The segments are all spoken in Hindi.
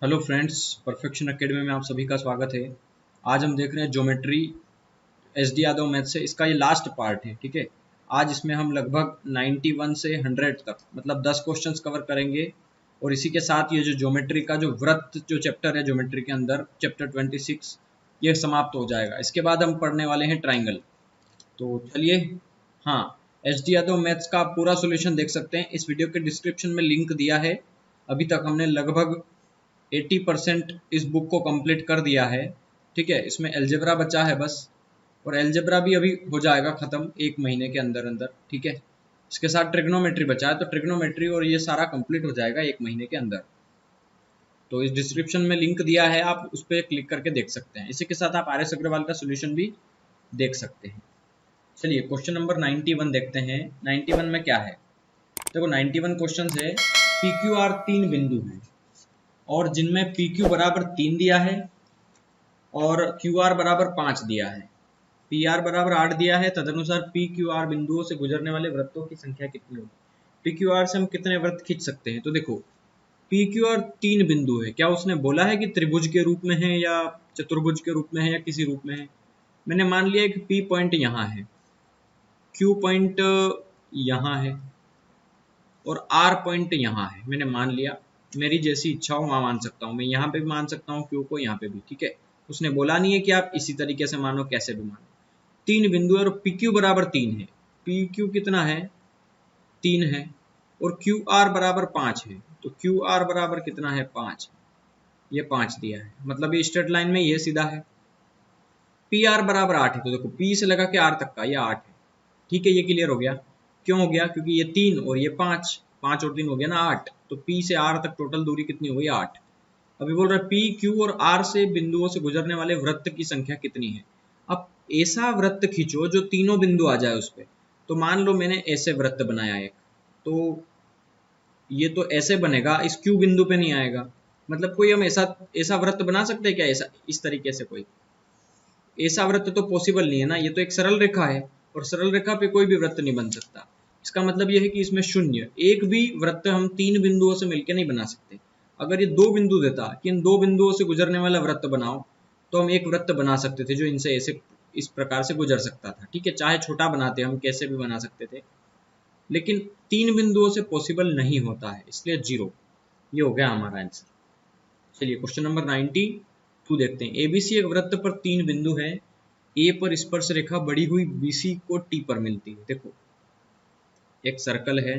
हेलो फ्रेंड्स, परफेक्शन एकेडमी में आप सभी का स्वागत है। आज हम देख रहे हैं ज्योमेट्री SD यादव मैथ से। इसका ये लास्ट पार्ट है, ठीक है। आज इसमें हम लगभग 91 से 100 तक मतलब 10 क्वेश्चंस कवर करेंगे। और इसी के साथ ये जो ज्योमेट्री का जो वृत्त जो चैप्टर है ज्योमेट्री के अंदर चैप्टर 26 ये समाप्त हो जाएगा। इसके बाद हम पढ़ने वाले हैं ट्राइंगल। तो चलिए, हाँ, SD यादव मैथ्स का आप पूरा सॉल्यूशन देख सकते हैं। इस वीडियो के डिस्क्रिप्शन में लिंक दिया है। अभी तक हमने लगभग 80% इस बुक को कंप्लीट कर दिया है, ठीक है। इसमें एलजेब्रा बचा है बस, और एलजेब्रा भी अभी हो जाएगा ख़त्म 1 महीने के अंदर अंदर, ठीक है। इसके साथ ट्रिग्नोमेट्री बचा है, तो ट्रिग्नोमेट्री और ये सारा कंप्लीट हो जाएगा 1 महीने के अंदर। तो इस डिस्क्रिप्शन में लिंक दिया है, आप उस पर क्लिक करके देख सकते हैं। इसी के साथ आप RS अग्रवाल का सोल्यूशन भी देख सकते हैं। चलिए क्वेश्चन नंबर 91 देखते हैं। 91 में क्या है, देखो 91 क्वेश्चन है। PQR 3 बिंदु हैं और जिनमें PQ बराबर 3 दिया है और QR बराबर 5 दिया है। PR बराबर 8 दिया है। तदनुसार PQR बिंदुओं से गुजरने वाले वृत्तों की संख्या कितनी होगी। PQR से हम कितने वृत्त खींच सकते हैं। तो देखो, PQR 3 बिंदु है। क्या उसने बोला है कि त्रिभुज के रूप में है या चतुर्भुज के रूप में है या किसी रूप में है। मैंने मान लिया कि P पॉइंट यहाँ है, Q पॉइंट यहाँ है और R पॉइंट यहाँ है। मैंने मान लिया, मेरी जैसी इच्छा हो वहां मान सकता हूँ। मैं यहाँ पे भी मान सकता हूँ Q को, यहाँ पे भी, ठीक है। उसने बोला नहीं है कि आप इसी तरीके से मानो, कैसे भी मानो। 3 बिंदु और PQ बराबर 3 है। PQ कितना है, 3 है। और QR बराबर 5 है। तो QR बराबर कितना है, 5। ये 5 दिया है, मतलब ये स्ट्रेट लाइन में ये सीधा है। PR बराबर 8 है। तो देखो P से लगा के R तक का ये 8 है, ठीक है। ये क्लियर हो गया। क्यों हो गया, क्योंकि ये 3 और ये 5, 5 और 3 हो गया ना 8। तो P से R तक टोटल दूरी कितनी हो गई, 8। अभी बोल रहा है P, Q और R से बिंदुओं से गुजरने वाले वृत्त की संख्या कितनी है। अब ऐसा वृत्त खींचो जो तीनों बिंदु आ जाए उस पे। तो मान लो मैंने ऐसे वृत्त बनाया एक, तो ये तो ऐसे बनेगा, इस Q बिंदु पे नहीं आएगा। मतलब कोई हम ऐसा ऐसा वृत्त बना सकते हैं क्या, ऐसा इस तरीके से। कोई ऐसा वृत्त तो पॉसिबल नहीं है ना, ये तो एक सरल रेखा है और सरल रेखा पे कोई भी वृत्त नहीं बन सकता। इसका मतलब यह है कि इसमें शून्य एक भी वृत्त हम 3 बिंदुओं से मिलकर नहीं बना सकते। अगर ये 2 बिंदु देता कि इन 2 बिंदुओं से गुजरने वाला वृत्त बनाओ, तो हम एक वृत्त बना सकते थे जो इनसे ऐसे इस प्रकार से गुजर सकता था, ठीक है। चाहे छोटा बनाते हम, कैसे भी बना सकते थे, लेकिन 3 बिंदुओं से पॉसिबल नहीं होता है, इसलिए 0। ये हो गया हमारा आंसर। चलिए क्वेश्चन नंबर 92 देखते हैं। ABC एक वृत्त पर 3 बिंदु है। A पर स्पर्श रेखा बढ़ी हुई BC को T पर मिलती है। देखो, एक सर्कल है,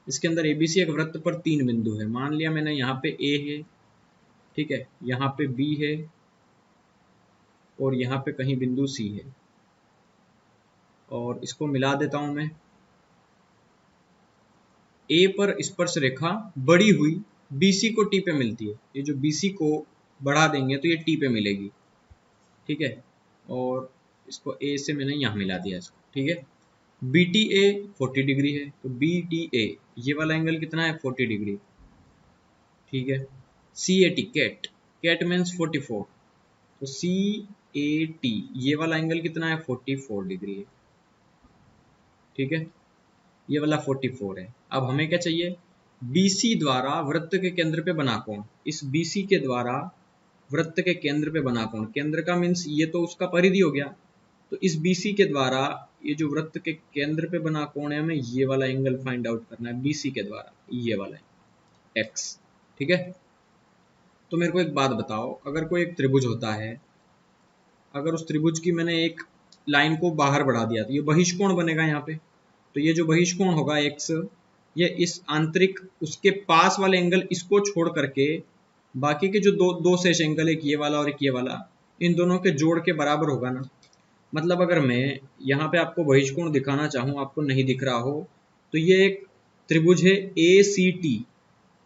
इसके अंदर ABC एक वृत्त पर 3 बिंदु है। मान लिया मैंने यहाँ पे A है, ठीक है, यहाँ पे B है और यहाँ पे कहीं बिंदु C है। और इसको मिला देता हूं मैं। A पर स्पर्श रेखा बढ़ी हुई BC को T पे मिलती है। ये जो BC को बढ़ा देंगे तो ये T पे मिलेगी, ठीक है। और इसको A से मैंने यहाँ मिला दिया इसको, ठीक है। BTA 40 डिग्री है, तो BTA ये वाला एंगल कितना है, 40 डिग्री, ठीक है। CAT कैट कैट मीन्स 44, तो CAT ये वाला एंगल कितना है, 44 डिग्री है, ठीक है। ये वाला 44 है। अब हमें क्या चाहिए, BC द्वारा वृत्त के केंद्र पे बना कोण। इस BC के द्वारा वृत्त के केंद्र पे बना कोण, केंद्र का मीन्स ये तो उसका परिधि हो गया। तो इस BC के द्वारा ये जो वृत्त के केंद्र पे बना कोण है, हमें ये वाला एंगल फाइंड आउट करना है BC के द्वारा, ये वाला X, ठीक है। तो मेरे को एक बात बताओ, अगर कोई एक त्रिभुज होता है, अगर उस त्रिभुज की मैंने एक लाइन को बाहर बढ़ा दिया तो ये बहिष्कोण बनेगा यहाँ पे। तो ये जो बहिष्कोण होगा X, ये इस आंतरिक उसके पास वाले एंगल इसको छोड़ करके बाकी के जो दो दो शेष एंगल, एक ये वाला और एक ये वाला, इन दोनों के जोड़ के बराबर होगा ना। मतलब अगर मैं यहाँ पे आपको बहिष्कोण दिखाना चाहूँ, आपको नहीं दिख रहा हो, तो ये एक त्रिभुज है ACT,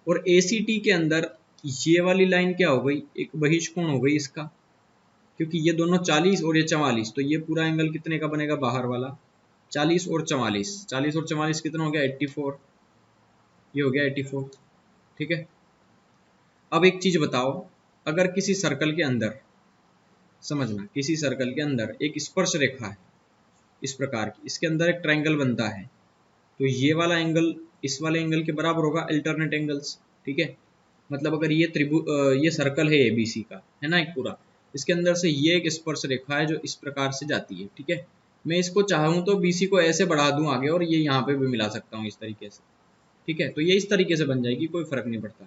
और ACT के अंदर ये वाली लाइन क्या हो गई, एक बहिष्कोण हो गई इसका, क्योंकि ये दोनों 40 और ये 44, तो ये पूरा एंगल कितने का बनेगा, बाहर वाला 40 और 44, 40 और 44 कितना हो गया, 84, ये हो गया 84, ठीक है। अब एक चीज बताओ, अगर किसी सर्कल के अंदर, समझना, किसी सर्कल के अंदर एक स्पर्श रेखा है इस प्रकार की, इसके अंदर एक ट्रायंगल बनता है, तो ये वाला एंगल इस वाले एंगल के बराबर होगा, अल्टरनेट एंगल्स, ठीक है। मतलब अगर ये सर्कल है एबीसी का, है ना, एक पूरा, इसके अंदर से ये एक स्पर्श रेखा है जो इस प्रकार से जाती है, ठीक है। मैं इसको चाहूँ तो बीसी को ऐसे बढ़ा दूं आगे और ये यहाँ पे भी मिला सकता हूँ इस तरीके से, ठीक है। तो ये इस तरीके से बन जाएगी, कोई फर्क नहीं पड़ता।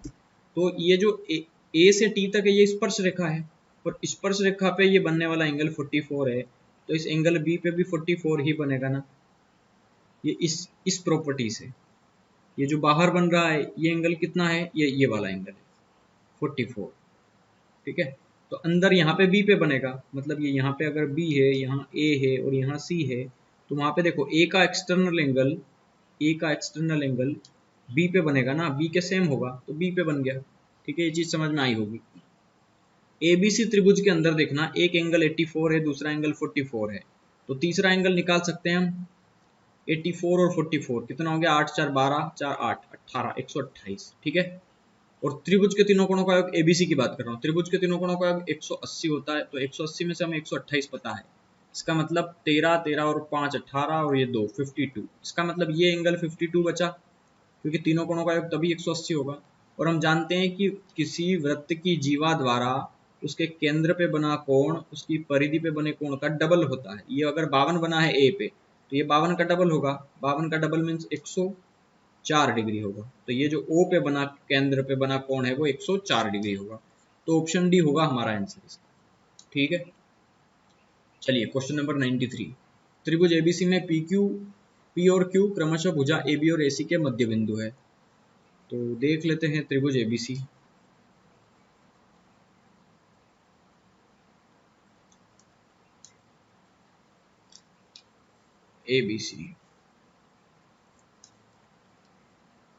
तो ये जो ए से टी तक है ये स्पर्श रेखा है, और स्पर्श रेखा पे ये बनने वाला एंगल 44 है, तो इस एंगल बी पे भी 44 ही बनेगा ना। ये इस प्रॉपर्टी से ये जो बाहर बन रहा है ये एंगल कितना है, ये वाला एंगल है 44, ठीक है। तो अंदर यहाँ पे बी पे बनेगा, मतलब ये यहाँ पे अगर बी है, यहाँ ए है और यहाँ सी है, तो वहाँ पे देखो ए का एक्सटर्नल एंगल बी पे बनेगा ना, बी के सेम होगा तो बी पे बन गया, ठीक है। ये चीज समझ में आई होगी। एबीसी त्रिभुज के अंदर देखना, एक एंगल 84 है, दूसरा एंगल 44 है, तो तीसरा एंगल निकाल सकते हैं हम। 84 और 44 कितना हो गया, 8 4 12 4 8 18 128, ठीक है। और त्रिभुज के तीनों कोणों का योग, एबीसी की बात कर रहा हूँ, त्रिभुज के तीनों कोणों का योग 180 होता है, तो 180 में से हमें 128 पता है, इसका मतलब 13 13 और 5 18 और ये 2 52, इसका मतलब ये एंगल 52 बचा, क्योंकि तीनों कोणों का योग तभी 180 होगा। और हम जानते हैं कि किसी वृत्त की जीवा द्वारा उसके केंद्र पे बना कोण उसकी परिधि पे बने कोण का डबल होता है। ये अगर 52 बना है ए पे, तो ये 52 का डबल होगा, 52 का डबल मीन्स 104 डिग्री होगा। तो ये जो ओ पे बना केंद्र पे बना कोण है वो 104 डिग्री होगा। तो ऑप्शन डी होगा हमारा आंसर इसका, ठीक है। चलिए क्वेश्चन नंबर 93, त्रिभुज एबीसी में पी और क्यू क्रमशः भुजा ए बी और ए सी के मध्य बिंदु है। तो देख लेते हैं त्रिभुज एबीसी। एबीसी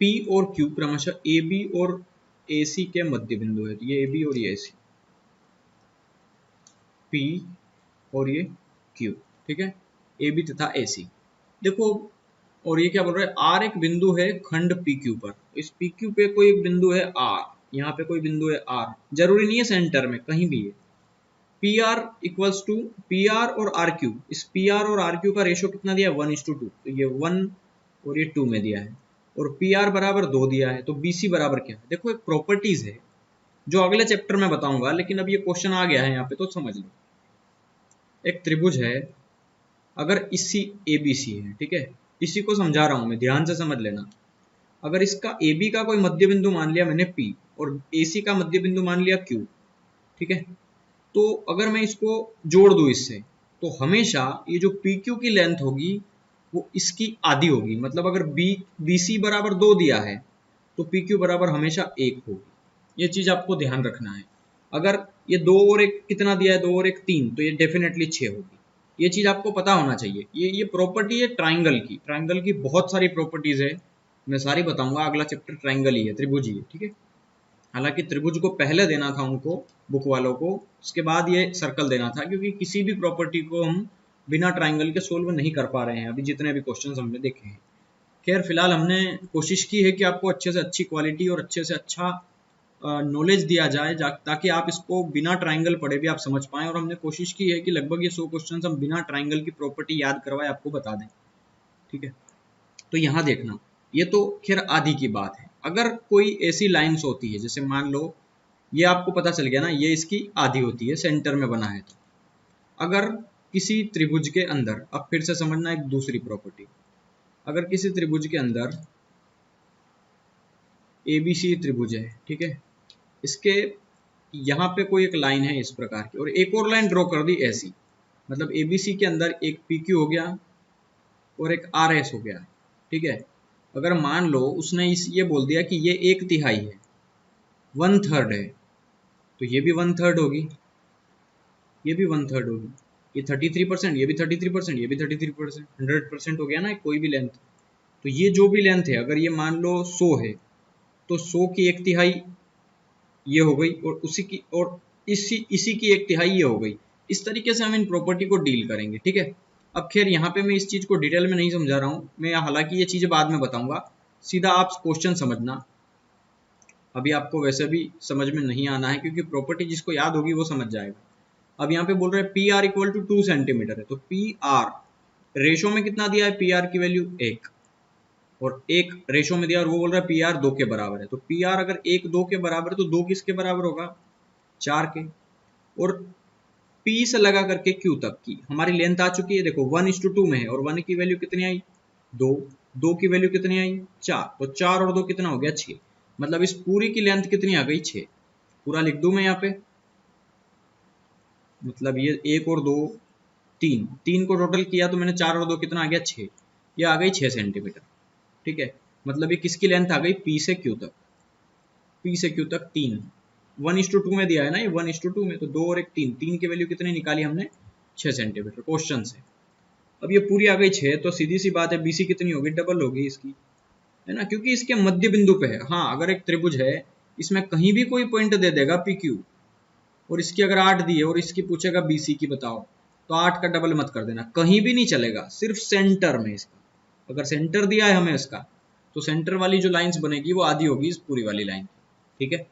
पी और क्यू क्रमशः ए बी और ए सी के मध्य बिंदु है। तो ये ए बी और ये ए सी, पी और ये क्यू, ठीक है, ए बी तथा ए सी। देखो, और ये क्या बोल रहा है, आर एक बिंदु है खंड पी क्यू पर, इस पी क्यू पे कोई एक बिंदु है आर, यहाँ पे कोई बिंदु है आर, जरूरी नहीं है सेंटर में, कहीं भी है। P R equals to P R और आर क्यू, इस पी आर और आर क्यू का रेशियो कितना दिया है 1:2, तो ये 1 और ये 2 में दिया है, और पी आर बराबर 2 दिया है। तो बी सी बराबर क्या है, देखो एक प्रॉपर्टीज है जो अगले चैप्टर में बताऊंगा, लेकिन अब ये क्वेश्चन आ गया है यहाँ पे तो समझ लो। एक त्रिभुज है, अगर इसी ए बी सी है, ठीक है, इसी को समझा रहा हूं मैं, ध्यान से समझ लेना। अगर इसका ए बी का कोई मध्य बिंदु मान लिया मैंने पी, और ए सी का मध्य बिंदु मान लिया क्यू, ठीक है, तो अगर मैं इसको जोड़ दूं इससे, तो हमेशा ये जो पी क्यू की लेंथ होगी वो इसकी आधी होगी। मतलब अगर बी सी बराबर 2 दिया है तो पी क्यू बराबर हमेशा 1 होगी। ये चीज आपको ध्यान रखना है। अगर ये 2 और 1 कितना दिया है, 2 और 1 3, तो ये डेफिनेटली 6 होगी। ये चीज आपको पता होना चाहिए। ये प्रॉपर्टी है ट्राइंगल की, ट्राइंगल की बहुत सारी प्रॉपर्टीज है, मैं सारी बताऊंगा। अगला चैप्टर ट्राइंगल ही है, त्रिभुज ही है, ठीक है। हालांकि त्रिभुज को पहले देना था उनको, बुक वालों को, उसके बाद ये सर्कल देना था, क्योंकि किसी भी प्रॉपर्टी को हम बिना ट्राइंगल के सोल्व नहीं कर पा रहे हैं अभी जितने भी क्वेश्चंस हमने देखे हैं। खैर फिलहाल हमने कोशिश की है कि आपको अच्छे से अच्छी क्वालिटी और अच्छे से अच्छा नॉलेज दिया जाए, ताकि आप इसको बिना ट्राइंगल पढ़े भी आप समझ पाएं। और हमने कोशिश की है कि लगभग ये 100 क्वेश्चन हम बिना ट्राइंगल की प्रॉपर्टी याद करवाए आपको बता दें, ठीक है। तो यहाँ देखना, ये तो खैर आधी की बात है। अगर कोई ऐसी लाइंस होती है, जैसे मान लो ये आपको पता चल गया ना, ये इसकी आधी होती है, सेंटर में बना है। तो अगर किसी त्रिभुज के अंदर, अब फिर से समझना एक दूसरी प्रॉपर्टी, अगर किसी त्रिभुज के अंदर एबीसी त्रिभुज है, ठीक है, इसके यहाँ पे कोई एक लाइन है इस प्रकार की, और एक और लाइन ड्रॉ कर दी ऐसी, मतलब एबीसी के अंदर एक पी क्यू हो गया और एक आर एस हो गया, ठीक है। अगर मान लो उसने ये बोल दिया कि ये 1/3 है, 1/3 है, तो ये भी 1/3 होगी, ये भी 1/3 होगी, ये 33%, ये भी 33%, ये भी 33%, 100% हो गया ना कोई भी लेंथ। तो ये जो भी लेंथ है, अगर ये मान लो 100 है, तो 100 की 1/3 ये हो गई, और इसी की 1/3 ये हो गई। इस तरीके से हम इन प्रॉपर्टी को डील करेंगे, ठीक है। अब खैर यहाँ पे मैं इस चीज को डिटेल में नहीं समझा रहा हूँ मैं, हालांकि ये चीजें बाद में बताऊंगा, सीधा आप क्वेश्चन समझना। अभी आपको वैसे भी समझ में नहीं आना है, क्योंकि प्रॉपर्टी जिसको याद होगी वो समझ जाएगा। अब यहाँ पे बोल रहे हैं P R equal to 2 centimetre है, तो पी आर रेशो में कितना दिया है, पी आर की वैल्यू 1, और एक रेशो में दिया और वो बोल रहा है पी आर 2 के बराबर है। तो पी आर अगर 1 2 के बराबर है तो 2 किसके बराबर होगा? 4 के। और पी से लगा करके क्यू तक की हमारी लेंथ आ चुकी है, देखो 1:2 में है और 1 की वैल्यू कितनी आई? 2। 2 की वैल्यू कितनी आई? 4। तो 4 और 2 कितना हो गया? 6। मतलब इस पूरी की लेंथ कितनी आ गई? 6। पूरा लिख दूं मैं यहाँ पे, मतलब ये 1 और 2 3, 3 को टोटल किया तो मैंने 4 और 2 कितना आ गया? 6। ये आ गई 6 सेंटीमीटर। ठीक है, मतलब ये किसकी लेंथ आ गई? पी से क्यू तक। पी से क्यू तक 3, 1:2 में दिया है ना ये, 1:2 में, तो 2 और 1 3, 3 की वैल्यू कितनी निकाली हमने? 6 सेंटीमीटर क्वेश्चन से। अब ये पूरी आ गई 6, तो सीधी सी बात है बीसी कितनी होगी? डबल होगी इसकी, है ना, क्योंकि इसके मध्य बिंदु पे है। हाँ, अगर एक त्रिभुज है, इसमें कहीं भी कोई पॉइंट दे देगा पी क्यू, और इसकी अगर 8 दी है और इसकी पूछेगा बीसी की बताओ, तो 8 का डबल मत कर देना, कहीं भी नहीं चलेगा, सिर्फ सेंटर में इसका। अगर सेंटर दिया है हमें इसका, तो सेंटर वाली जो लाइंस बनेगी वो आधी होगी इस पूरी वाली लाइन। ठीक है,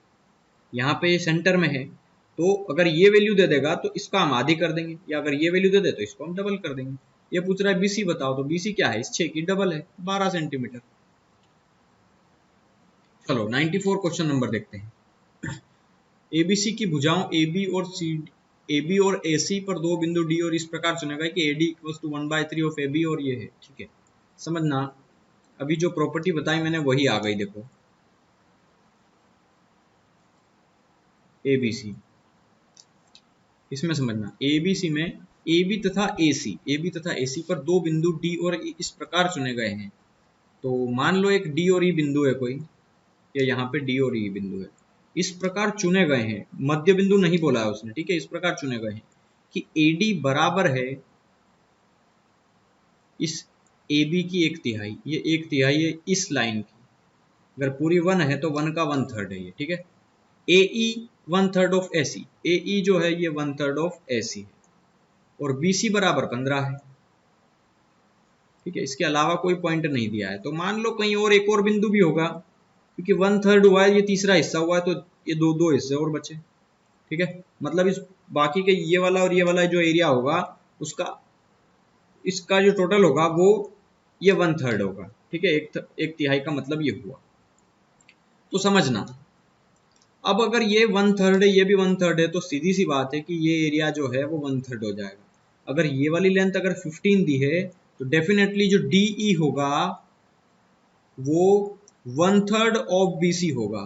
यहाँ पे सेंटर में है, तो अगर ये वैल्यू दे देगा तो इसका हम आधी कर देंगे, या अगर ये वैल्यू दे दे तो इसको हम डबल कर देंगे। ये पूछ रहा है बीसी बताओ, तो बीसी क्या है? इस 6 की डबल है, 12 सेंटीमीटर। चलो 94 क्वेश्चन नंबर देखते हैं। एबीसी की भुजाओं AB और सी, AB और AC पर दो बिंदु D और इस प्रकार चुनेगा कि AD equals to 1/3 of AB, और ये है। ठीक है, समझना, अभी जो प्रॉपर्टी बताई मैंने वही आ गई, देखो ABC, इसमें समझना ABC में AB तथा AC पर दो बिंदु D और E इस प्रकार चुने गए हैं। तो मान लो एक D और E बिंदु है कोई, या यहाँ पे D और E बिंदु है, इस प्रकार चुने गए हैं, मध्य बिंदु नहीं बोला है उसने। ठीक है, इस प्रकार चुने गए हैं कि AD बराबर है इस AB की 1/3, ये 1/3 है इस लाइन की, अगर पूरी 1 है तो 1 का 1/3 है ये। ठीक है, AE 1/3 ऑफ AC, AE जो है ये 1/3 ऑफ AC है, और BC बराबर 15 है। ठीक है, इसके अलावा कोई पॉइंट नहीं दिया है। तो मान लो कहीं और एक और बिंदु भी होगा, क्योंकि 1/3 हुआ है, ये तीसरा हिस्सा हुआ है, तो ये दो हिस्से और बचे। ठीक है, मतलब इस बाकी के ये वाला और ये वाला जो एरिया होगा उसका, इसका जो टोटल होगा वो ये 1/3 होगा। ठीक है, एक तिहाई का मतलब ये हुआ। तो समझना, अब अगर ये 1/3 है, ये भी 1/3 है, तो सीधी सी बात है कि ये एरिया जो है वो 1/3 हो जाएगा। अगर ये वाली लेंथ अगर 15 दी है, तो डेफिनेटली जो DE होगा वो 1/3 ऑफ BC होगा।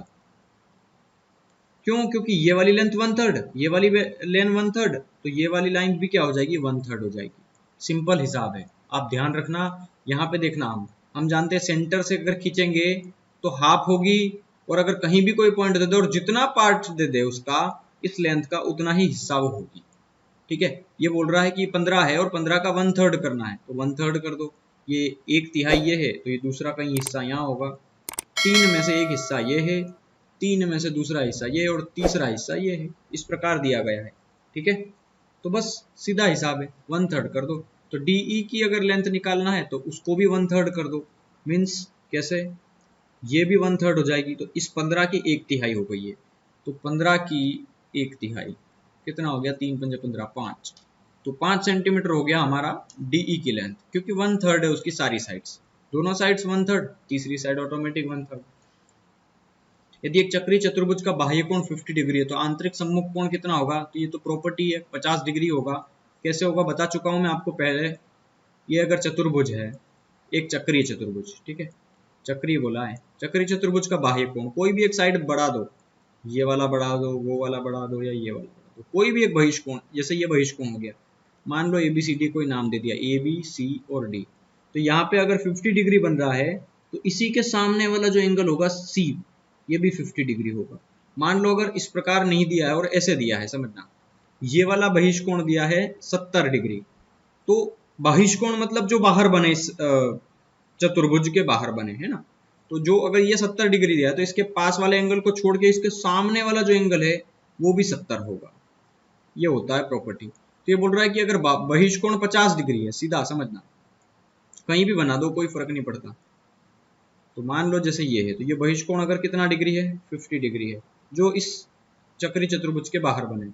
क्यों? क्योंकि ये वाली लेंथ 1/3, ये वाली लेंथ 1/3, तो ये वाली लाइन भी क्या हो जाएगी? 1/3 हो जाएगी। सिंपल हिसाब है, आप ध्यान रखना। यहाँ पे देखना, हम जानते हैं सेंटर से अगर खींचेंगे तो हाफ होगी, और अगर कहीं भी कोई पॉइंट दे दे और जितना पार्ट दे दे उसका इस लेंथ का, उतना ही हिस्सा वो होगी। ठीक है, ये बोल रहा है कि 15 है और 15 का 1/3 करना है, तो 1/3 कर दो। ये 1/3 ये है, तो ये दूसरा कहीं हिस्सा यहाँ होगा, 3 में से एक हिस्सा ये है, 3 में से दूसरा हिस्सा ये, और तीसरा हिस्सा ये है। इस प्रकार दिया गया है। ठीक है, तो बस सीधा हिसाब है, 1/3 कर दो। तो DE की अगर लेंथ निकालना है तो उसको भी 1/3 कर दो। मीन्स कैसे? ये भी 1/3 हो जाएगी, तो इस 15 की 1/3 हो गई है। तो 15 की 1/3 कितना हो गया? 3 × 5 = 15, 5। तो 5 सेंटीमीटर हो गया हमारा DE की लेंथ, क्योंकि 1/3 है उसकी सारी साइड्स, दोनों साइड्स 1/3, तीसरी साइड ऑटोमेटिक 1/3। यदि एक चक्रीय चतुर्भुज का बाह्य कोण 50 डिग्री है, तो आंतरिक सम्मुख कोण कितना होगा? तो ये तो प्रॉपर्टी है, 50 डिग्री होगा। कैसे होगा बता चुका हूं मैं आपको पहले। ये अगर चतुर्भुज है, एक चक्रीय चतुर्भुज, ठीक है, चक्रीय बोला है, चक्रीय चतुर्भुज का बाह्य कोण कोई भी एक साइड बढ़ा दो, ये वाला बढ़ा दो, वो वाला बढ़ा दो, या ये वाला बढ़ा दो, कोई भी एक बहिष्कोण, जैसे ये बहिष्कोण हो गया, मान लो ABCD कोई नाम दे दिया, ABC और D। तो यहाँ पे अगर 50 डिग्री बन रहा है, तो इसी के सामने वाला जो एंगल होगा C, ये भी 50 डिग्री होगा। मान लो अगर इस प्रकार नहीं दिया है और ऐसे दिया है, समझना, ये वाला बहिष्कोण दिया है 70 डिग्री, तो बहिष्कोण मतलब जो बाहर बने, इस चतुर्भुज के बाहर बने, है ना। तो जो अगर ये 70 डिग्री दिया है, तो इसके पास वाले एंगल को छोड़ के इसके सामने वाला जो एंगल है वो भी 70 होगा। ये होता है प्रॉपर्टी। तो ये बोल रहा है कि अगर बहिष्कोण 50 डिग्री है, सीधा समझना, कहीं भी बना दो कोई फर्क नहीं पड़ता। तो मान लो जैसे ये है, तो ये बहिष्कोण अगर कितना डिग्री है? 50 डिग्री है, जो इस चक्रीय चतुर्भुज के बाहर बने,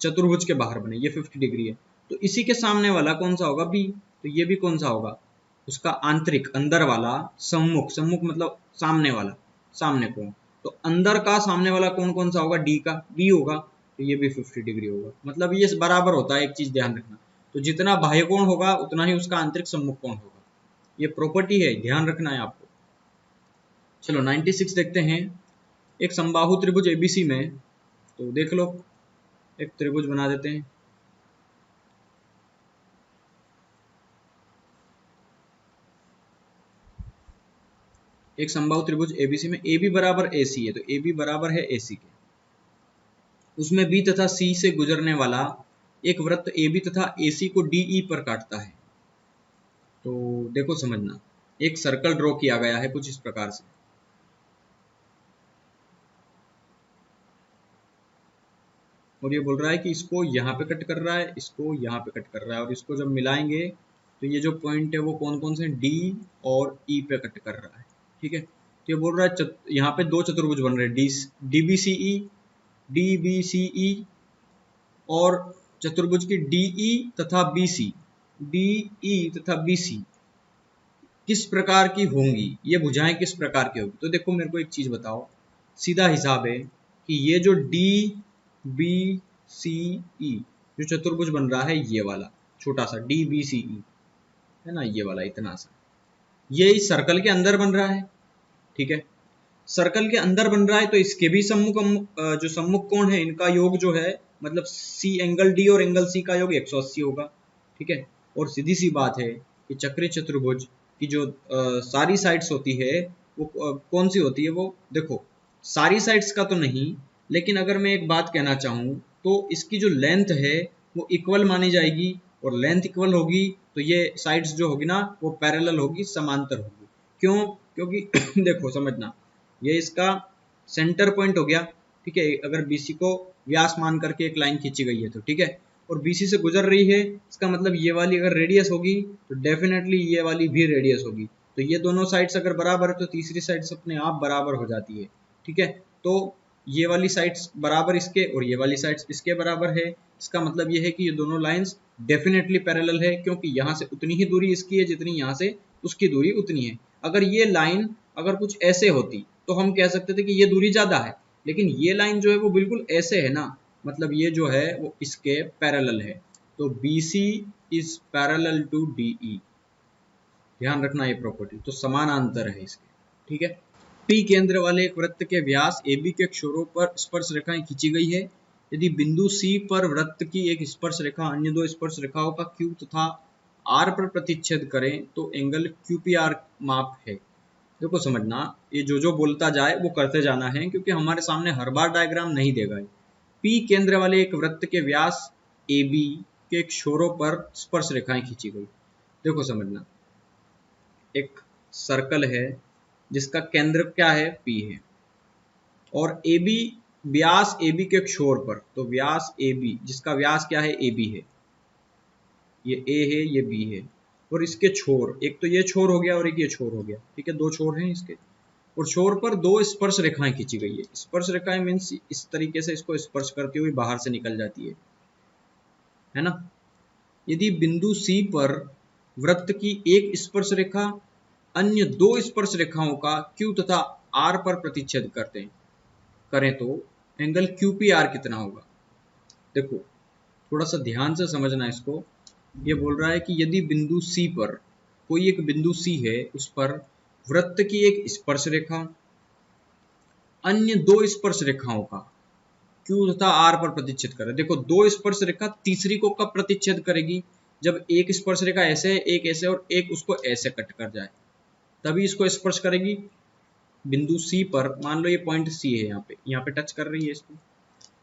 चतुर्भुज के बाहर बने, ये 50 डिग्री है। तो इसी के सामने वाला कौन सा होगा? B। तो ये भी कौन सा होगा? उसका आंतरिक अंदर वाला सम्मुख, सम्मुख मतलब सामने वाला, सामने कोण, तो अंदर का सामने वाला कोण कौन सा होगा, डी का, डी होगा, तो ये भी 50 डिग्री होगा। मतलब ये बराबर होता है, एक चीज ध्यान रखना, तो जितना बाह्य कोण होगा उतना ही उसका आंतरिक सम्मुख कोण होगा। ये प्रॉपर्टी है, ध्यान रखना है आपको। चलो 96 देखते हैं। एक समबाहु त्रिभुज एबीसी में, तो देख लो एक त्रिभुज बना देते हैं। एक समबाहु त्रिभुज एबीसी में ए बी बराबर ए सी है, तो ए बी बराबर है ए सी के, उसमें बी तथा सी से गुजरने वाला एक वृत्त ए बी तथा ए सी को डी ई पर काटता है। तो देखो समझना, एक सर्कल ड्रॉ किया गया है कुछ इस प्रकार से, और ये बोल रहा है कि इसको यहाँ पे कट कर रहा है, इसको यहाँ पे कट कर रहा है, और इसको जब मिलाएंगे तो ये जो पॉइंट है वो कौन कौन से, डी और ई पे कट कर रहा है। ठीक है, तो ये बोल रहा है यहाँ पे दो चतुर्भुज बन रहे हैं, डी बी सी ई, डी बी सी ई, और चतुर्भुज की डी ई तथा बी सी, डी ई तथा बी सी किस प्रकार की होंगी, ये भुजाएं किस प्रकार की होगी। तो देखो मेरे को एक चीज बताओ, सीधा हिसाब है कि ये जो डी बी सी ई जो चतुर्भुज बन रहा है, ये वाला छोटा सा डी बी सी ई है ना, ये वाला इतना सा, ये इस सर्कल के अंदर बन रहा है। ठीक है, सर्कल के अंदर बन रहा है, तो इसके भी सम्मुख जो सम्मुख कोण है इनका योग जो है, मतलब सी एंगल डी और एंगल सी का योग 180 होगा। ठीक है, और सीधी सी बात है कि चक्रीय चतुर्भुज की जो सारी साइड्स होती है वो कौन सी होती है, वो देखो सारी साइड्स का तो नहीं, लेकिन अगर मैं एक बात कहना चाहूँ तो इसकी जो लेंथ है वो इक्वल मानी जाएगी, और लेंथ इक्वल होगी तो ये साइड्स जो होगी ना वो पैरेलल होगी, समांतर होगी। क्यों? क्योंकि देखो समझना, ये इसका सेंटर पॉइंट हो गया। ठीक है, अगर बीसी को व्यास मान करके एक लाइन खींची गई है तो ठीक है, और बीसी से गुजर रही है, इसका मतलब ये वाली अगर रेडियस होगी तो डेफिनेटली ये वाली भी रेडियस होगी। तो ये दोनों साइड्स अगर बराबर है तो तीसरी साइड्स अपने आप बराबर हो जाती है। ठीक है, तो ये वाली साइड्स बराबर इसके और ये वाली साइड्स इसके बराबर है, इसका मतलब ये है कि ये दोनों लाइंस डेफिनेटली पैरेलल है, क्योंकि यहाँ से उतनी ही दूरी इसकी है जितनी यहाँ से उसकी दूरी उतनी है। अगर ये लाइन अगर कुछ ऐसे होती तो हम कह सकते थे कि ये दूरी ज्यादा है, लेकिन ये लाइन जो है वो बिल्कुल ऐसे है ना, मतलब ये जो है वो इसके पैरेलल है, तो BC is parallel to DE। ध्यान रखना ये प्रॉपर्टी, तो समानांतर है इसके। ठीक है, P केंद्र वाले एक वृत्त के व्यास AB के छोरों पर स्पर्श रेखाएं खींची गई है। यदि बिंदु C पर वृत्त की एक स्पर्श रेखा अन्य दो स्पर्श रेखाओं का Q तथा R पर प्रतिच्छेद करें तो एंगल QPR माप है। देखो समझना, ये जो बोलता जाए वो करते जाना है, क्योंकि हमारे सामने हर बार डायग्राम नहीं देगा। P केंद्र वाले एक वृत्त के व्यास AB के छोरों पर स्पर्श रेखाएं खींची गई। देखो समझना, एक सर्कल है जिसका केंद्र क्या है, P है, और AB व्यास AB के छोर पर, तो व्यास AB जिसका व्यास क्या है, AB है, ये A है ये B है, और इसके छोर, एक तो ये छोर हो गया और एक ये छोर हो गया। ठीक है, दो छोर हैं इसके, और छोर पर दो स्पर्श रेखाएं खींची गई है। स्पर्श रेखाएं मीन्स इस तरीके से इसको स्पर्श करती हुई बाहर से निकल जाती है ना। यदि बिंदु C पर वृत्त की एक स्पर्श रेखा अन्य दो स्पर्श रेखाओं का Q तथा R पर प्रतिच्छेद करें तो एंगल QPR कितना होगा। देखो थोड़ा सा ध्यान से समझना इसको, ये बोल रहा है कि यदि बिंदु C पर, कोई एक बिंदु C है, उस पर वृत्त की एक स्पर्श रेखा अन्य दो स्पर्श रेखाओं का Q तथा R पर प्रतिच्छेद करे। देखो दो स्पर्श रेखा तीसरी को कब प्रतिच्छेद करेगी, जब एक स्पर्श रेखा ऐसे है, एक ऐसे और एक उसको ऐसे कट कर जाए, तभी इसको स्पर्श करेगी। बिंदु C पर मान लो ये पॉइंट C है, यहाँ पे टच कर रही है इसको।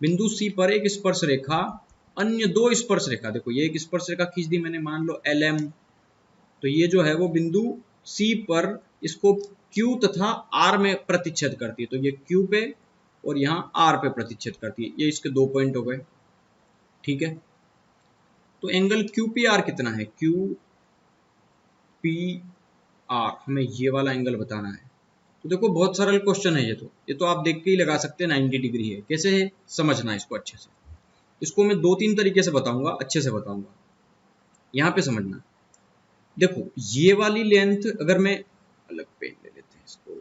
बिंदु C पर एक स्पर्श रेखा अन्य दो स्पर्श रेखा, देखो ये एक स्पर्श रेखा खींच दी मैंने, मान लो LM, तो ये जो है वो बिंदु C पर इसको Q तथा R में प्रतिच्छेद करती है, तो ये Q पे और यहाँ R पे प्रतिच्छेद करती है। ये इसके दो पॉइंट हो गए। ठीक है, तो एंगल QPR कितना है, QPR हमें ये वाला एंगल बताना है। तो देखो बहुत सरल क्वेश्चन है ये तो आप देख के ही लगा सकते हैं 90 डिग्री है। कैसे है समझना इसको अच्छे से, इसको मैं दो तीन तरीके से बताऊंगा, अच्छे से बताऊंगा, यहाँ पे समझना। देखो ये वाली लेंथ, अगर मैं अलग पेन ले लेते हैं इसको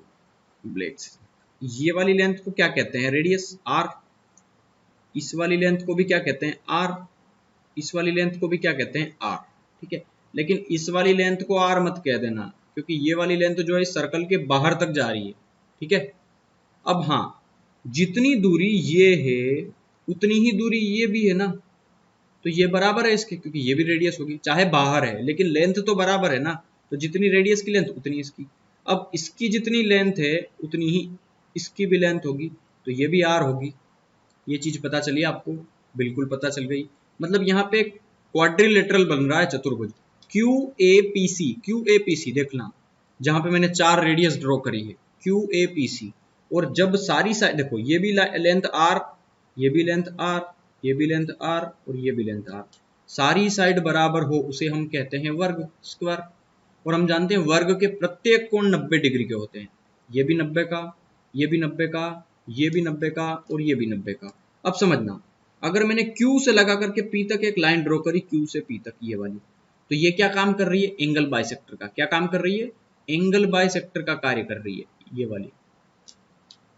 ब्लेड से, ये वाली लेंथ को क्या कहते हैं, रेडियस आर। इस वाली लेंथ को भी क्या कहते हैं, आर। इस वाली लेंथ को भी क्या कहते हैं, आर। ठीक है, लेकिन इस वाली लेंथ को आर मत कह देना, क्योंकि ये वाली लेंथ जो है इस सर्कल के बाहर तक जा रही है। ठीक है, अब हाँ, जितनी दूरी ये है उतनी ही दूरी ये भी है ना, तो ये बराबर है इसके, क्योंकि ये भी रेडियस होगी, चाहे बाहर है लेकिन लेंथ तो बराबर है ना, तो जितनी रेडियस की लेंथ उतनी इसकी। अब इसकी जितनी लेंथ है उतनी ही इसकी भी लेंथ होगी, तो ये भी आर होगी। ये चीज पता चली आपको, बिल्कुल पता चल गई। मतलब यहाँ पे क्वाड्रिलेटरल बन रहा है चतुर्भुज, Q A P C. Q A P C देखना, जहां पे मैंने 4 रेडियस ड्रॉ करी है, क्यू ए पी सी। और जब सारी साइड देखो, ये भी लेंथ आर, ये भी लेंथ आर, ये भी लेंथ आर और ये भी लेंथ आर, सारी साइड बराबर हो उसे हम कहते हैं वर्ग, स्क्वायर। और हम जानते हैं वर्ग के प्रत्येक कोण 90 डिग्री के होते हैं। ये भी 90 का, ये भी 90 का, ये भी 90 का और ये भी 90 का। अब समझना, अगर मैंने Q से लगा करके P तक एक लाइन ड्रॉ करी, Q से P तक ये वाली, तो ये क्या काम कर रही है, एंगल बाइसेक्टर का। क्या काम कर रही है, एंगल बाइसेक्टर का कार्य कर रही है। ये वाली,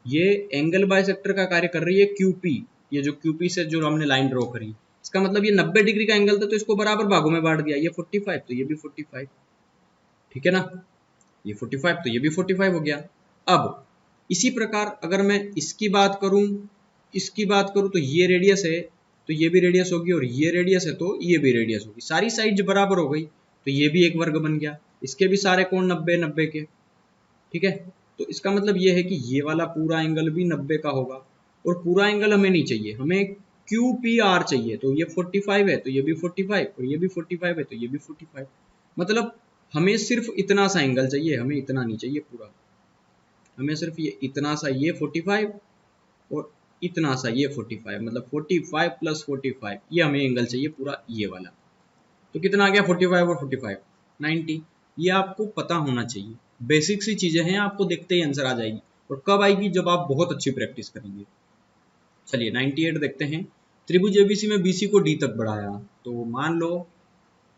ये एंगल बाइसेक्टर का कार्य कर रही है QP। ये जो QP से जो हमने लाइन ड्रॉ करी, इसका मतलब ये 90 डिग्री का एंगल था, तो इसको बराबर भागों में बांट दिया। ये 45, तो ये भी 45। ठीक है ना, ये 45 तो ये भी 45 हो गया। अब इसी प्रकार अगर मैं इसकी बात करूं, इसकी बात करूं, तो ये रेडियस है तो ये भी रेडियस होगी, और ये रेडियस है तो ये भी रेडियस होगी। सारी साइड बराबर हो गई, तो ये भी एक वर्ग बन गया। इसके भी सारे कोण 90 90 के। ठीक है, तो इसका मतलब ये है कि ये वाला पूरा एंगल भी 90 का होगा। और पूरा एंगल हमें नहीं चाहिए, हमें QPR चाहिए। तो ये 45 है तो ये भी 45, और ये भी 45 है तो ये भी 45। मतलब हमें सिर्फ इतना सा एंगल चाहिए, हमें इतना नहीं चाहिए पूरा। हमें सिर्फ ये इतना सा, ये 45 और इतना सा ये 45, मतलब 45 प्लस 45, ये हमें एंगल चाहिए पूरा, ये वाला। तो कितना आ गया, 45 और 45 90। ये आपको पता होना चाहिए, बेसिक सी चीजें हैं, आपको देखते ही आंसर आ जाएगी। और कब आएगी, जब आप बहुत अच्छी प्रैक्टिस करेंगे। चलिए 98 देखते हैं। त्रिभुज एबीसी में बीसी को डी तक बढ़ाया। तो मान लो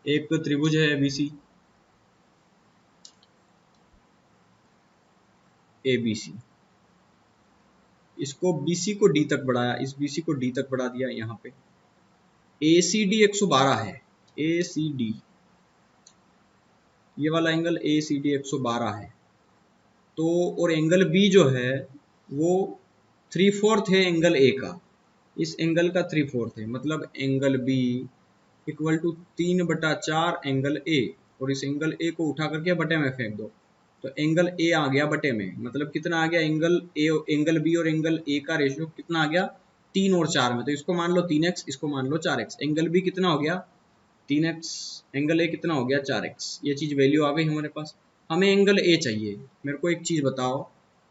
एक त्रिभुज है एबीसी, एबीसी, इसको बीसी को डी तक बढ़ाया, इस बीसी को डी तक बढ़ा दिया। यहाँ पे एसीडी 112 है, एसीडी, ये वाला एंगल एसीडी 112 है। तो और एंगल बी जो है वो 3/4 है एंगल ए का, इस एंगल का 3/4 है। मतलब angle B equal to 3/4 angle A, और इस एंगल ए को उठा करके बटे में फेंक दो, तो एंगल ए आ गया बटे में। मतलब कितना आ गया, एंगल ए, एंगल बी और एंगल ए का रेशियो कितना आ गया, 3 और 4 में। तो इसको मान लो 3x, इसको मान लो 4x। एंगल बी कितना हो गया 3x, एंगल ए कितना हो गया 4x। ये चीज वैल्यू आ गई हमारे पास। हमें एंगल ए चाहिए। मेरे को एक चीज बताओ,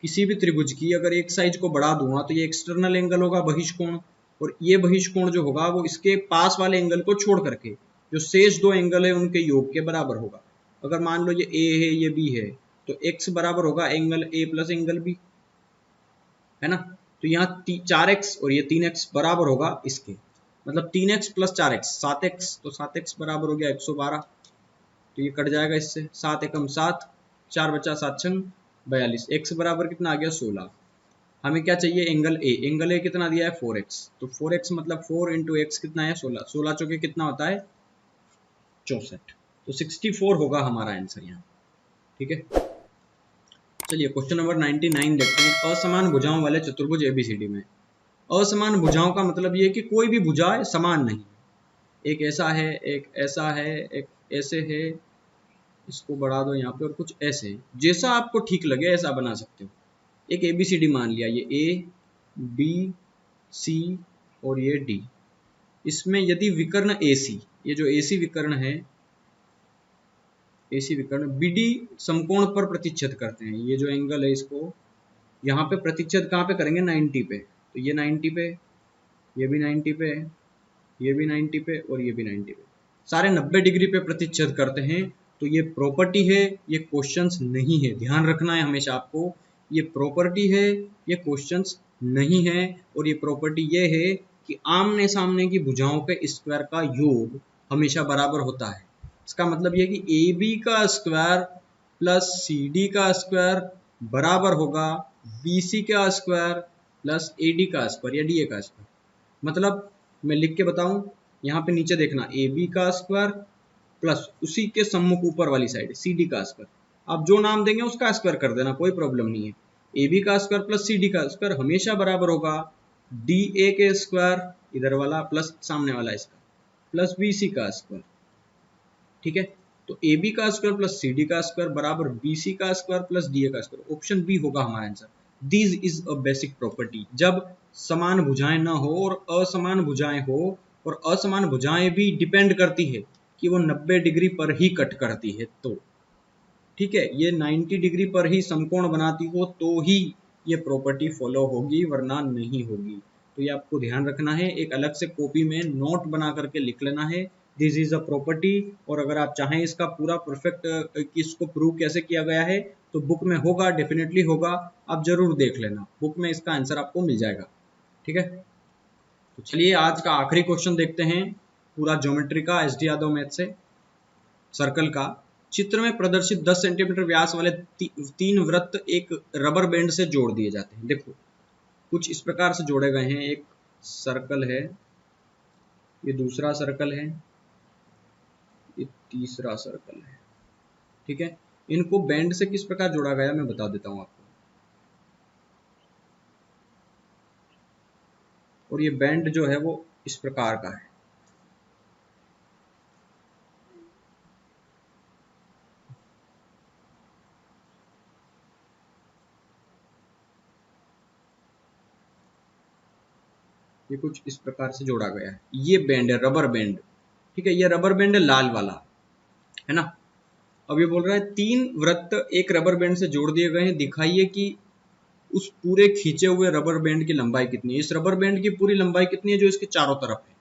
किसी भी त्रिभुज की अगर एक साइड को बढ़ा दूंगा तो ये एक्सटर्नल एंगल होगा, बहिष्कोण, और ये बहिष्कोण जो होगा वो इसके पास वाले एंगल को छोड़ करके जो शेष 2 एंगल है उनके योग के बराबर होगा। अगर मान लो ये ए है ये बी है, तो x बराबर होगा angle A plus angle B, है ना। तो यहाँ 4x और ये 3x बराबर होगा इसके, मतलब 3x प्लस 4x 7x, तो 7x बराबर हो गया 112। तो ये कट जाएगा इससे, 7 एकम 7, 4 बचा 7 छंग 42। x बराबर कितना आ गया 16। हमें क्या चाहिए, एंगल ए। एंगल ए कितना दिया है 4x, तो 4x मतलब 4 इंटू एक्स कितना है 16, 16 चौके कितना होता है 64। तो 64 होगा हमारा आंसर यहाँ। ठीक है, चलिए क्वेश्चन नंबर 99 देखते हैं। असमान भुजाओं वाले चतुर्भुज एबीसीडी में, असमान भुजाओं का मतलब ये है कि कोई भी भुजा समान नहीं, एक ऐसा है, एक ऐसा है, एक ऐसे है, इसको बढ़ा दो यहाँ पे, और कुछ ऐसे, जैसा आपको ठीक लगे ऐसा बना सकते हो। एक एबीसीडी मान लिया, ये ए बी सी और ये डी। इसमें यदि विकर्ण एसी, ये जो एसी विकर्ण है, एसी विकर्ण बीडी समकोण पर प्रतिच्छेद करते हैं। ये जो एंगल है इसको यहाँ पे प्रतिच्छेद कहाँ पे करेंगे 90 पे, तो ये 90 पे, ये भी 90 पे, ये भी 90 पे और ये भी 90 पे, सारे 90 डिग्री पे प्रतिच्छेद करते हैं। तो ये प्रॉपर्टी है, ये क्वेश्चंस नहीं है, ध्यान रखना है हमेशा आपको। ये प्रॉपर्टी है, ये क्वेश्चंस नहीं है। और ये प्रॉपर्टी ये है कि आमने सामने की भुजाओं के स्क्वायर का योग हमेशा बराबर होता है। इसका मतलब ये कि ए बी का स्क्वायर प्लस सी डी का स्क्वायर बराबर होगा बी सी का स्क्वायर प्लस ए डी का स्क्वायर या डी ए का स्क्वायर। मतलब मैं लिख के बताऊं, यहाँ पे नीचे देखना ए बी का स्क्वायर प्लस उसी के सम्मुख ऊपर वाली साइड सी डी का स्क्वायर, आप जो नाम देंगे उसका स्क्वायर कर देना, कोई प्रॉब्लम नहीं है। ए बी का स्क्वायर प्लस सी डी का स्क्वायर हमेशा बराबर होगा डी ए के स्क्वायर इधर वाला प्लस सामने वाला इसका प्लस बी सी का स्क्वायर। ठीक है, तो ए बी का स्क्वायर प्लस सी डी का स्क्वायर बराबर बी सी का स्क्वायर प्लस डी ए का स्क्वायर। ऑप्शन बी होगा हमारा answer. This is a basic property. जब समान भुजाएं ना हो और असमान भुजाएं हो, और असमान भुजाएं भी डिपेंड करती है कि वो 90 डिग्री पर ही कट करती है तो, ठीक है, ये 90 डिग्री पर ही समकोण बनाती हो तो ही ये प्रॉपर्टी फॉलो होगी, वरना नहीं होगी। तो ये आपको ध्यान रखना है, एक अलग से कॉपी में नोट बना करके लिख लेना है दिस इज अ प्रॉपर्टी। और अगर आप चाहें इसका पूरा परफेक्ट इसको प्रूव कैसे किया गया है तो बुक में होगा, डेफिनेटली होगा, आप जरूर देख लेना, बुक में इसका आंसर आपको मिल जाएगा। ठीक है, तो चलिए आज का आखिरी क्वेश्चन देखते हैं, पूरा ज्योमेट्री का एस डी यादव मैथ से। सर्कल का चित्र में प्रदर्शित 10 सेंटीमीटर व्यास वाले तीन वृत्त एक रबर बैंड से जोड़ दिए जाते हैं। देखो कुछ इस प्रकार से जोड़े गए हैं, एक सर्कल है, ये दूसरा सर्कल है, ये तीसरा सर्कल है। ठीक है, इनको बैंड से किस प्रकार जोड़ा गया मैं बता देता हूं आपको। और ये बैंड जो है वो इस प्रकार का है। ये कुछ इस प्रकार से जोड़ा गया है, ये बैंड है रबर बैंड। ठीक है, ये रबर बैंड है लाल वाला, है ना। अब ये बोल रहा है तीन वृत्त एक रबर बैंड से जोड़ दिए गए हैं, दिखाइए कि उस पूरे खींचे हुए रबर बैंड की लंबाई कितनी है। इस रबर बैंड की पूरी लंबाई कितनी है जो इसके चारों तरफ है।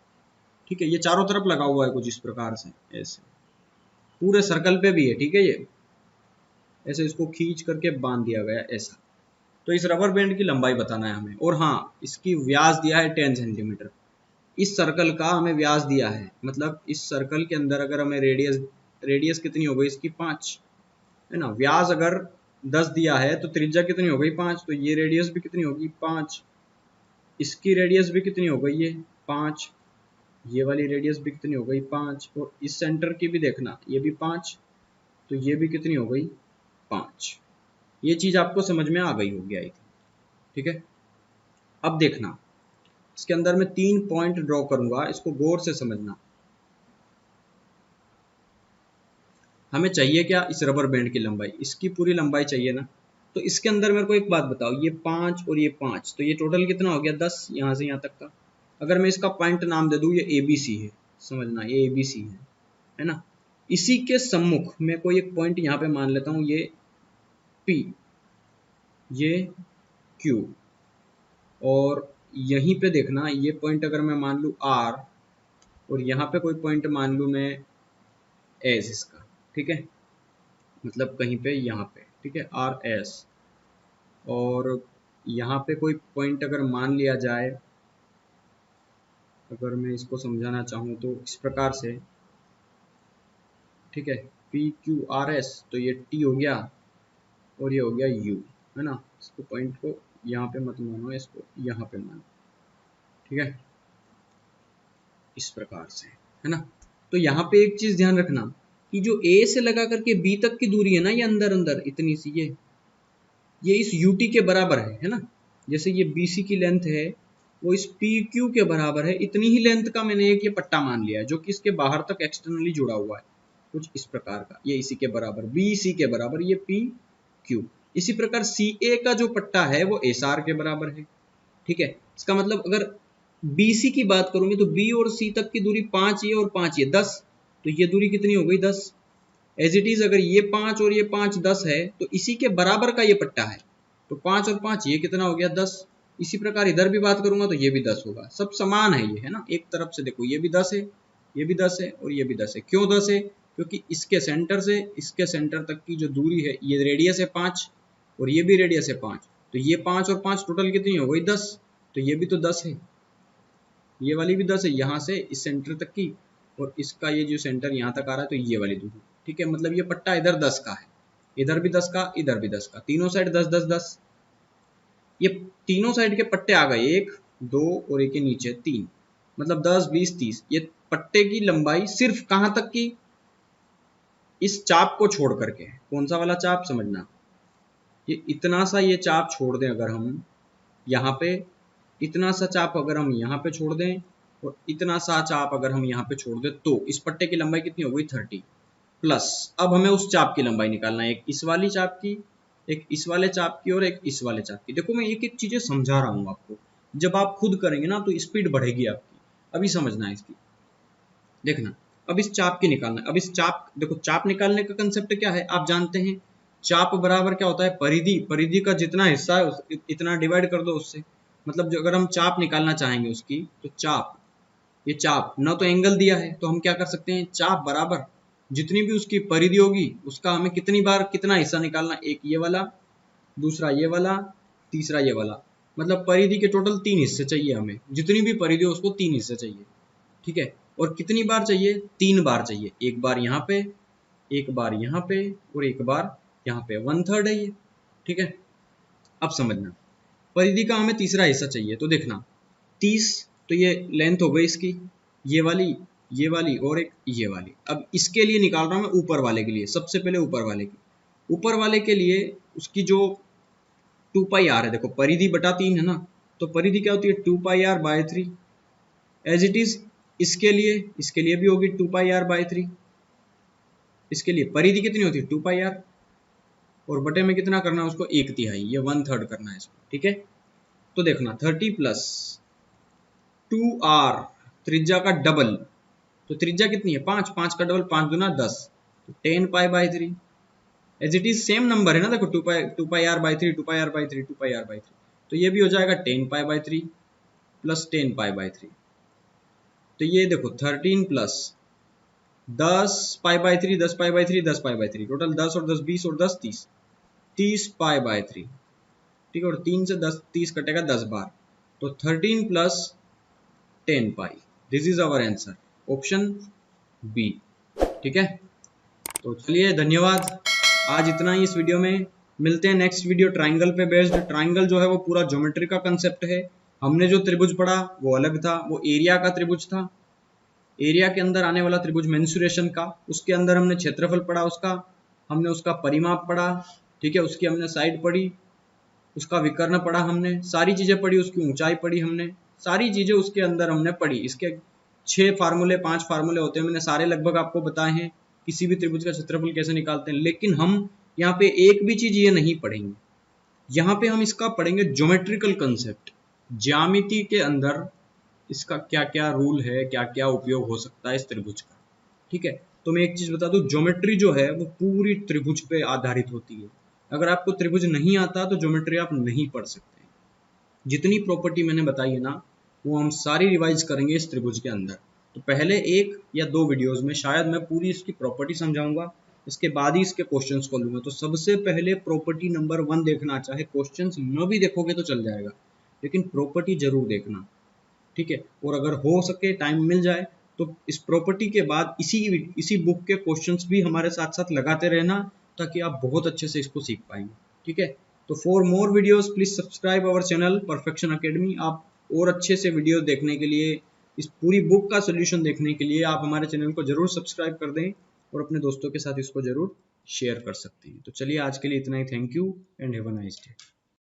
ठीक है, ये चारों तरफ लगा हुआ है कुछ इस प्रकार से, ऐसे पूरे सर्कल पे भी है। ठीक है, ये ऐसे इसको खींच करके बांध दिया गया ऐसा। तो इस रबर बैंड की लंबाई बताना है हमें, और हाँ इसकी व्यास दिया है 10 सेंटीमीटर। इस सर्कल का हमें व्यास दिया है, मतलब इस सर्कल के अंदर अगर हमें रेडियस कितनी हो गई इसकी 5 है ना। व्यास अगर 10 दिया है तो त्रिज्या कितनी हो गई 5, तो ये रेडियस भी कितनी होगी 5, इसकी रेडियस भी कितनी हो गई ये 5, ये वाली रेडियस भी कितनी हो गई 5, और इस सेंटर की भी देखना ये भी 5, तो ये भी कितनी हो गई 5। ये चीज आपको समझ में आ गई होगी आई थिंक। ठीक है, अब देखना इसके अंदर मैं 3 पॉइंट ड्रॉ करूंगा, इसको गौर से समझना। हमें चाहिए क्या, इस रबर बैंड की लंबाई, इसकी पूरी लंबाई चाहिए ना। तो इसके अंदर मेरे को एक बात बताओ, ये 5 और ये 5, तो ये टोटल कितना हो गया 10 यहाँ से यहाँ तक का। अगर मैं इसका पॉइंट नाम दे दूँ ये ABC है, समझना ये ABC है ना। इसी के सम्मुख मैं कोई एक पॉइंट यहाँ पे मान लेता हूँ, ये P, ये Q, और यहीं पे देखना ये पॉइंट अगर मैं मान लूँ R, और यहाँ पे कोई पॉइंट मान लूँ मैं S इसका। ठीक है, मतलब कहीं पे यहाँ पे, ठीक है RS, और यहाँ पे कोई पॉइंट अगर मान लिया जाए, अगर मैं इसको समझाना चाहूँ तो इस प्रकार से, ठीक है PQRS, तो ये T हो गया और ये हो गया U, है ना। इसको पॉइंट को यहाँ पे मत मानो, इसको यहाँ पे मानो। ठीक है, इस प्रकार से, है ना। तो यहाँ पे एक चीज ध्यान रखना कि जो A से लगा करके B तक की दूरी है ना, ये अंदर अंदर इतनी सी, ये इस UT के बराबर है ना। जैसे ये BC की लेंथ है वो इस PQ के बराबर है, इतनी ही लेंथ का मैंने एक ये पट्टा मान लिया है जो कि इसके बाहर तक एक्सटर्नली जुड़ा हुआ है, कुछ इस प्रकार का। ये इसी के बराबर, BC के बराबर, ये PQ। इसी प्रकार CA का जो पट्टा है वो SR के बराबर है। ठीक है, इसका मतलब अगर BC की बात करूंगी तो B और C तक की दूरी 5 ये और 5 ये 10, तो ये दूरी कितनी हो गई 10। एज इट इज अगर ये 5 और ये 5 10 है तो इसी के बराबर का ये पट्टा है, तो 5 और 5 ये कितना हो गया 10। इसी प्रकार इधर भी बात करूंगा तो ये भी 10 होगा, सब समान है ये, है ना। एक तरफ से देखो ये भी 10 है, ये भी 10 है और ये भी 10 है। क्यों 10 है, क्योंकि इसके सेंटर से इसके सेंटर तक की जो दूरी है ये रेडियस है 5 और ये भी रेडियस है 5, तो ये 5 और 5 टोटल कितनी हो गई 10, तो ये भी तो 10 है, ये वाली भी 10 है यहाँ से इस सेंटर तक की, और इसका ये जो सेंटर यहाँ तक आ रहा है तो ये वाली दूरी, ठीक है। मतलब ये पट्टा इधर 10 का है, इधर भी 10 का, इधर भी 10 का, तीनों साइड 10 10 10। ये तीनों साइड के पट्टे आ गए, 1 2 और एक के नीचे 3, मतलब 10 20 30। ये पट्टे की लंबाई सिर्फ कहां तक की, इस चाप को छोड़ करके। कौन सा वाला चाप समझना, ये इतना सा ये चाप छोड़ दें अगर हम यहाँ पे, इतना सा चाप अगर हम यहाँ पे छोड़ दें और इतना सा चाप अगर हम यहाँ पे छोड़ दें, तो इस पट्टे की लंबाई कितनी हो गई 30 प्लस। अब हमें उस चाप की लंबाई निकालना है, एक इस वाली चाप की, एक इस वाले चाप की और एक इस वाले चाप की। देखो मैं एक एक चीजें समझा रहा हूँ आपको, जब आप खुद करेंगे ना तो स्पीड बढ़ेगी आपकी। अभी समझना है इसकी, देखना। अब इस चाप की निकालना है। अब इस चाप, देखो चाप निकालने का कंसेप्ट क्या है आप जानते हैं, चाप बराबर क्या होता है, परिधि। परिधि का जितना हिस्सा है इतना डिवाइड कर दो उससे। मतलब जो अगर हम चाप निकालना चाहेंगे उसकी, तो चाप, ये चाप ना तो एंगल दिया है तो हम क्या कर सकते हैं, चाप बराबर जितनी भी उसकी परिधि होगी उसका हमें कितनी बार कितना हिस्सा निकालना, एक ये वाला, दूसरा ये वाला, तीसरा ये वाला। मतलब परिधि के टोटल 3 हिस्से चाहिए हमें, जितनी भी परिधि हो उसको 3 हिस्से चाहिए, ठीक है। और कितनी बार चाहिए, 3 बार चाहिए। एक बार यहाँ पे, एक बार यहाँ पे और एक बार यहाँ पे, 1/3 है ये, ठीक है। अब समझना, परिधि का हमें तीसरा हिस्सा चाहिए, तो देखना 30, तो ये लेंथ हो गई इसकी, ये वाली और एक ये वाली। अब इसके लिए निकाल रहा हूं मैं ऊपर वाले के लिए, सबसे पहले ऊपर वाले की। ऊपर वाले के लिए उसकी जो 2πr है, देखो परिधि बटा 3 है ना, तो परिधि क्या होती है 2πr/3। एज इट इज इसके लिए भी होगी 2πr/3। इसके लिए परिधि कितनी होती है 2πr, और बटे में कितना करना है उसको 1/3, ये 1/3 करना है इसको, ठीक है। तो देखना 30 प्लस 2r, त्रिज्या का डबल, तो त्रिज्या कितनी है 5, 5 का डबल 5 दूना 10, तो 10π/3। As it is same number है ना, देखो 2πr/3 2πr/3 2πr/3, तो ये भी हो जाएगा 10π/3 प्लस 10π/3। तो ये देखो 13 प्लस 10π/3 10π/3 10π/3, टोटल 10 और 10 20 और 10 30, 30π/3, ठीक है। और 3 से 10 30 कटेगा 10 बार, तो 13 plus 10π। This is our answer, option B, ठीक है। तो चलिए धन्यवाद, आज इतना ही इस वीडियो में। मिलते हैं नेक्स्ट वीडियो ट्राइंगल पे बेस्ड। ट्राइंगल जो है वो पूरा ज्योमेट्री का कंसेप्ट है। हमने जो त्रिभुज पढ़ा वो अलग था, वो एरिया का त्रिभुज था, एरिया के अंदर आने वाला त्रिभुज मेंसुरेशन का। उसके अंदर हमने क्षेत्रफल पढ़ा, उसका हमने उसका परिमाप पढ़ा, ठीक है। उसकी हमने साइड पढ़ी, उसका विकर्ण पढ़ा, हमने सारी चीजें पढ़ी, उसकी ऊंचाई पढ़ी, हमने सारी चीजें उसके अंदर हमने पढ़ी। इसके 6 फार्मूले 5 फार्मूले होते हैं, मैंने सारे लगभग आपको बताए हैं, किसी भी त्रिभुज का क्षेत्रफल कैसे निकालते हैं। लेकिन हम यहाँ पे एक भी चीज ये नहीं पढ़ेंगे, यहाँ पे हम इसका पढ़ेंगे ज्योमेट्रिकल कंसेप्ट, ज्यामिति के अंदर इसका क्या क्या रूल है, क्या क्या उपयोग हो सकता है इस त्रिभुज का, ठीक है। तो मैं एक चीज बता दूं, ज्योमेट्री जो है वो पूरी त्रिभुज पे आधारित होती है। अगर आपको त्रिभुज नहीं आता तो ज्योमेट्री आप नहीं पढ़ सकते। जितनी प्रॉपर्टी मैंने बताई है ना, वो हम सारी रिवाइज करेंगे इस त्रिभुज के अंदर। तो पहले 1 या 2 वीडियोस में शायद मैं पूरी इसकी प्रॉपर्टी समझाऊंगा, इसके बाद ही इसके क्वेश्चंस को लूंगा। तो सबसे पहले प्रॉपर्टी नंबर 1 देखना, चाहे क्वेश्चंस न भी देखोगे तो चल जाएगा, लेकिन प्रॉपर्टी जरूर देखना, ठीक है। और अगर हो सके टाइम मिल जाए तो इस प्रॉपर्टी के बाद इसी बुक के क्वेश्चंस भी हमारे साथ साथ लगाते रहना, ताकि आप बहुत अच्छे से इसको सीख पाएंगे, ठीक है। तो for more videos please subscribe our channel Perfection Academy. आप और अच्छे से वीडियो देखने के लिए, इस पूरी बुक का सोल्यूशन देखने के लिए आप हमारे चैनल को जरूर सब्सक्राइब कर दें और अपने दोस्तों के साथ इसको जरूर शेयर कर सकते हैं। तो चलिए आज के लिए इतना ही, thank you and have a nice day.